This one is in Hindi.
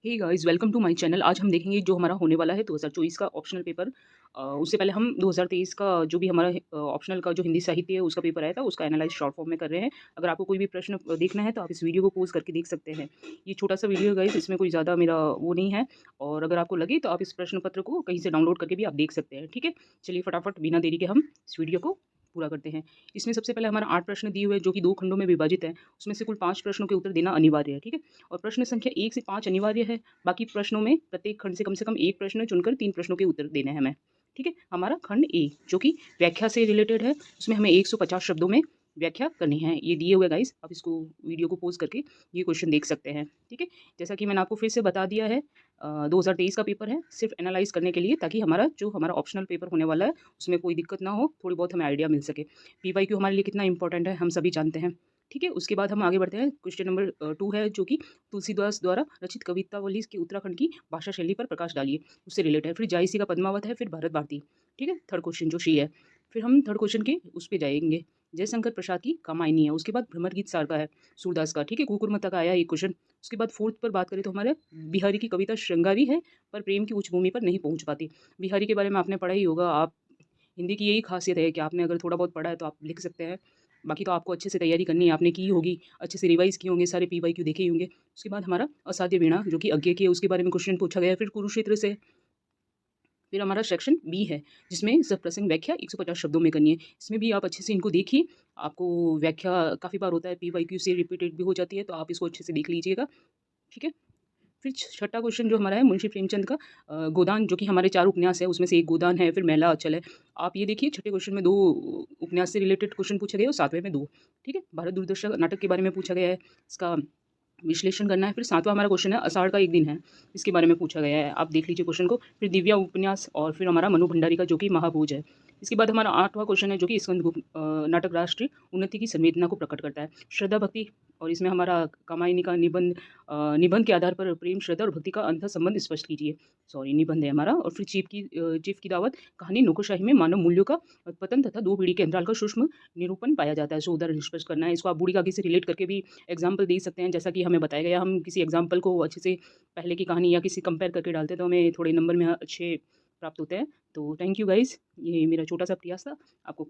Hey guys, welcome to my channel. आज हम देखेंगे जो हमारा होने वाला है 2024 का ऑप्शनल पेपर। उससे पहले हम 2023 का जो भी हमारा ऑप्शनल का जो हिंदी साहित्य है उसका पेपर आया था उसका एनालाइज शॉर्ट फॉर्म में कर रहे हैं। अगर आपको कोई भी प्रश्न देखना है तो आप इस वीडियो को पॉज करके देख सकते हैं। ये छोटा सा वीडियो है गाइस, इसमें कोई ज़्यादा मेरा वो नहीं है। और अगर आपको लगे तो आप इस प्रश्न पत्र को कहीं से डाउनलोड करके भी आप देख सकते हैं। ठीक है, चलिए फटाफट बिना देरी के हम इस वीडियो को पूरा करते हैं। इसमें सबसे पहले हमारा 8 प्रश्न दिए हुए हैं जो कि 2 खंडों में विभाजित है। उसमें से कुल 5 प्रश्नों के उत्तर देना अनिवार्य है। ठीक है, और प्रश्न संख्या 1 से 5 अनिवार्य है। बाकी प्रश्नों में प्रत्येक खंड से कम 1 प्रश्न चुनकर 3 प्रश्नों के उत्तर देने हैं हमें। ठीक है, हमारा खंड ए जो कि व्याख्या से रिलेटेड है, उसमें हमें 150 शब्दों में व्याख्या करनी है। ये दिए हुए गाइस, आप इसको वीडियो को पॉज करके ये क्वेश्चन देख सकते हैं। ठीक है, जैसा कि मैंने आपको फिर से बता दिया है, 2023 का पेपर है सिर्फ एनालाइज करने के लिए, ताकि हमारा ऑप्शनल पेपर होने वाला है उसमें कोई दिक्कत ना हो, थोड़ी बहुत हमें आइडिया मिल सके। पीवाईक्यू हमारे लिए कितना इंपॉर्टेंट है हम सभी जानते हैं। ठीक है, उसके बाद हम आगे बढ़ते हैं। क्वेश्चन नंबर 2 है जो कि तुलसीदास द्वारा रचित कवितावली की उत्तराखंड की भाषा शैली पर प्रकाश डालिए, उससे रिलेटेड है। फिर जायसी का पद्मावत है, फिर भारत भारती। ठीक है, थर्ड क्वेश्चन जो शी है। फिर हम थर्ड क्वेश्चन के उस पे जाएंगे। जयशंकर प्रसाद की कामायनी है, उसके बाद भ्रमर गीत सार का है सूरदास का। ठीक है, कुकुरमता का आया एक क्वेश्चन। उसके बाद फोर्थ पर बात करें तो हमारे बिहारी की कविता श्रृंगारी है, पर प्रेम की उच्च भूमि पर नहीं पहुंच पाती। बिहारी के बारे में आपने पढ़ा ही होगा। आप हिंदी की यही खासियत है कि आपने अगर थोड़ा बहुत पढ़ा है तो आप लिख सकते हैं। बाकी तो आपको अच्छे से तैयारी करनी है, आपने की होगी, अच्छे से रिवाइज़ किए होंगे, सारे पीवाईक्यू देखे ही होंगे। उसके बाद हमारा असाध्य वीणा जो कि अज्ञे की है, उसके बारे में क्वेश्चन पूछा गया है। फिर कुरुक्षेत्र से। फिर हमारा सेक्शन बी है जिसमें सब प्रसंग व्याख्या 150 शब्दों में करनी है। इसमें भी आप अच्छे से इनको देखिए। आपको व्याख्या काफ़ी बार होता है, पीवाईक्यू से रिपीटेड भी हो जाती है, तो आप इसको अच्छे से देख लीजिएगा। ठीक है, फिर छठा क्वेश्चन जो हमारा है मुंशी प्रेमचंद का गोदान, जो कि हमारे 4 उपन्यास है उसमें से एक गोदान है। फिर मैला अचल है। आप ये देखिए, छठे क्वेश्चन में 2 उपन्यास से रिलेटेड क्वेश्चन पूछे गए और 7वें में 2। ठीक है, भारत दूरदर्शन नाटक के बारे में पूछा गया है, इसका विश्लेषण करना है। फिर 7वां हमारा क्वेश्चन है आषाढ़ का एक दिन है, इसके बारे में पूछा गया है, आप देख लीजिए क्वेश्चन को। फिर दिव्या उपन्यास और फिर हमारा मनु भंडारी का जो कि महाभोज है। इसके बाद हमारा 8वां क्वेश्चन है जो कि स्कंदगुप्त नाटक राष्ट्रीय उन्नति की संवेदना को प्रकट करता है। श्रद्धा भक्ति, और इसमें हमारा कामायनी का निबंध के आधार पर प्रेम, श्रद्धा और भक्ति का अंतः संबंध स्पष्ट कीजिए। सॉरी, निबंध है हमारा। और फिर चीफ की दावत कहानी नौकरशाही में मानव मूल्यों का पतन तथा 2 पीढ़ी के अंतराल का सूक्ष्म निरूपण पाया जाता है, सो उदाहरण स्पष्ट करना है। इसको आप बूढ़ी काकी से रिलेट करके भी एग्जाम्पल दे सकते हैं, जैसा कि हमें बताया गया। हम किसी एग्जाम्पल को अच्छे से पहले की कहानी या किसी कंपेयर करके डालते हैं तो हमें थोड़े नंबर में अच्छे प्राप्त होते हैं। तो थैंक यू गाइज, ये मेरा छोटा सा प्रयास था आपको